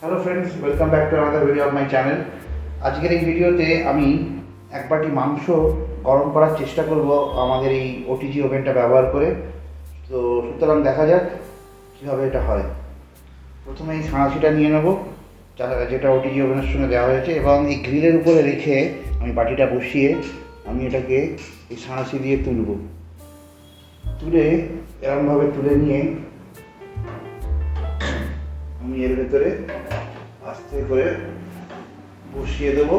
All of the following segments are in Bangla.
Hello friends, welcome back to another video of my channel. আজকের এই ভিডিওতে আমি এক বাটি মাংস গরম করার চেষ্টা করব আমাদের এই ওটিজি ওভেনটা ব্যবহার করে। তো সুতরাং দেখা যাক কীভাবে এটা হয়। প্রথমে এই ছাঁচিটা নিয়ে নেব, যেটা ওটিজি ওভেনের সঙ্গে দেওয়া হয়েছে, এবং এই গ্রিলের উপরে রেখে আমি বাটিটা বসিয়ে আমি এটাকে এই ছাঁচি দিয়ে তুলে এরকমভাবে তুলে নিয়ে আমি এর ভেতরে আস্তে করে বসিয়ে দেবো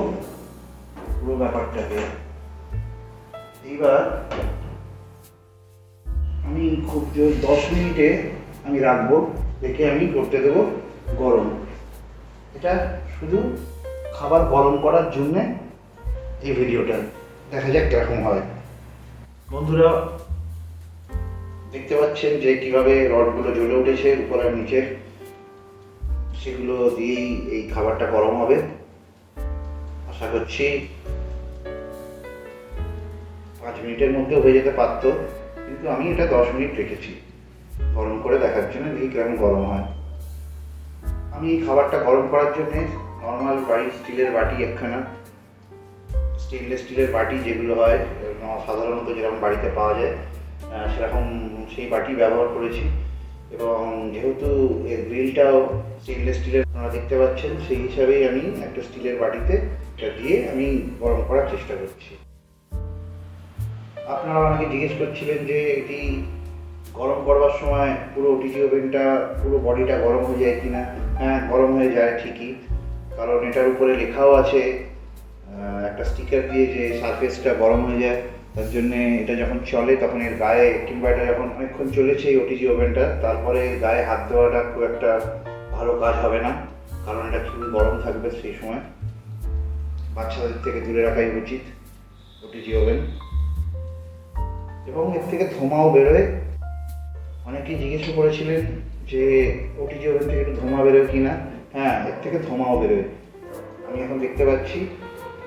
পুরো ব্যাপারটাকে। এইবার আমি খুব জোর 10 মিনিটে আমি রাখবো, রেখে আমি করতে দেবো গরম। এটা শুধু খাবার গরম করার জন্যে এই ভিডিওটা, দেখা যাক কীরকম হয়। বন্ধুরা দেখতে পাচ্ছেন যে কীভাবে রডগুলো জ্বলে উঠেছে উপর আর নিচে, সেগুলো দিয়েই এই খাবারটা গরম হবে। আশা করছি 5 মিনিটের মধ্যে হয়ে যেতে পারতো, কিন্তু আমি এটা 10 মিনিট রেখেছি গরম করে দেখার জন্য, দেখি কেমন গরম হয়। আমি এই খাবারটা গরম করার জন্যে নর্মাল বাড়ির স্টিলের বাটি একখানা, স্টেনলেস স্টিলের বাটি যেগুলো হয় সাধারণত যেরকম বাড়িতে পাওয়া যায় সেরকম সেই বাটি ব্যবহার করেছি। এবং যেহেতু এর গ্রিলটাও স্টেনলেস স্টিলের আপনারা দেখতে পাচ্ছেন, সেই হিসাবেই আমি একটা স্টিলের বাটিতে এটা দিয়ে আমি গরম করার চেষ্টা করছি। আপনারা অনেকে জিজ্ঞেস করছিলেন যে এটি গরম করবার সময় পুরো ওটিজি ওভেনটা পুরো বডিটা গরম হয়ে যায় কিনা। হ্যাঁ, গরম হয়ে যায় ঠিকই, কারণ এটার উপরে লেখাও আছে একটা স্টিকার দিয়ে যে সারফেসটা গরম হয়ে যায়। তার জন্যে এটা যখন চলে তখন এর গায়ে, কিংবা এটা যখন অনেকক্ষণ চলেছে এই ওটিজি ওভেনটা, তারপরে গায়ে হাত দেওয়াটা খুব একটা ভালো কাজ হবে না, কারণ এটা খুবই গরম থাকবে সেই সময়। বাচ্চাদের থেকে দূরে রাখাই উচিত ওটিজি ওভেন। এবং এর থেকে ধোঁয়াও বেরোয়। অনেকেই জিজ্ঞেস করেছিলেন যে ওটিজি ওভেন থেকে একটু ধোঁয়া বেরোয় কি না। হ্যাঁ, এর থেকে ধোঁয়াও বেরোয়। আমি এখন দেখতে পাচ্ছি,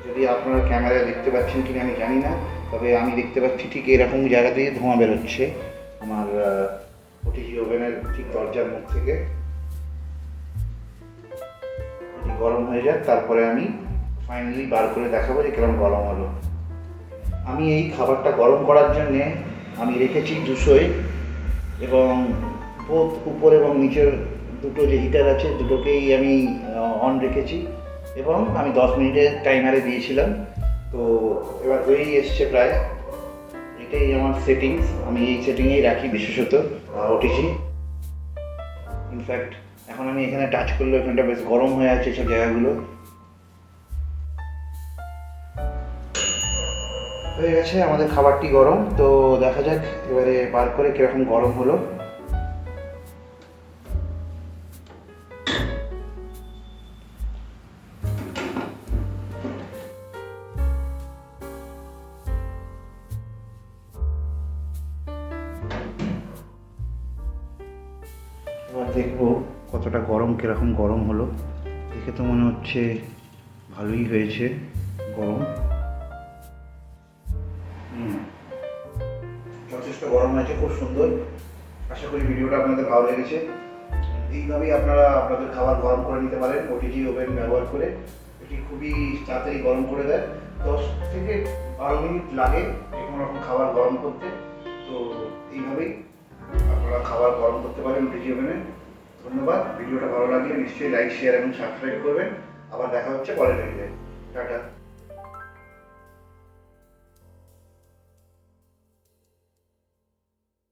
যদি আপনারা ক্যামেরায় দেখতে পাচ্ছেন কিনা আমি জানি না, তবে আমি দেখতে পাচ্ছি ঠিক এরকম জায়গা থেকে ধোঁয়া বেরোচ্ছে আমার ওটিজি ওভেনের ঠিক দরজার মুখ থেকে। গরম হয়ে যাক, তারপরে আমি ফাইনালি বার করে দেখাবো যে কিরকম গরম হলো। আমি এই খাবারটা গরম করার জন্যে আমি রেখেছি 200-এ, এবং বোথ উপর এবং নিচের দুটো যে হিটার আছে দুটোকেই আমি অন রেখেছি, এবং আমি 10 মিনিটের টাইমারে দিয়েছিলাম। তো এবার হয়েই এসছে প্রায়। এটাই আমার সেটিংস, আমি এই সেটিংয়েই রাখি বিশেষত ওটিজি। ইনফ্যাক্ট এখন আমি এখানে টাচ করলে এখানটা বেশ গরম হয়ে আছে সব জায়গাগুলো। হয়ে গেছে আমাদের খাবারটি গরম। তো দেখা যাক এবারে বার করে কীরকম গরম হলো। এবার দেখবো কতটা গরম, কীরকম গরম হলো। দেখে তো মনে হচ্ছে ভালোই হয়েছে গরম। যথেষ্ট গরম হয়েছে, খুব সুন্দর। আশা করি ভিডিওটা আপনাদের ভালো লেগেছে। এইভাবেই আপনারা আপনাদের খাবার গরম করে নিতে পারেন ওটিজি ওভেন ব্যবহার করে। এটি খুবই তাড়াতাড়ি গরম করে দেয়, 10 থেকে 12 মিনিট লাগে যে কোনো রকম খাবার গরম করতে। তো এইভাবেই আপনারা খাবার গরম করতে পারেন ওটিজি ওভেনে। ধন্যবাদ। ভিডিওটা ভালো লাগলে নিশ্চয়ই লাইক, শেয়ার এবং সাবস্ক্রাইব করবেন। আবার দেখা হচ্ছে পরের ভিডিওতে। টাটা।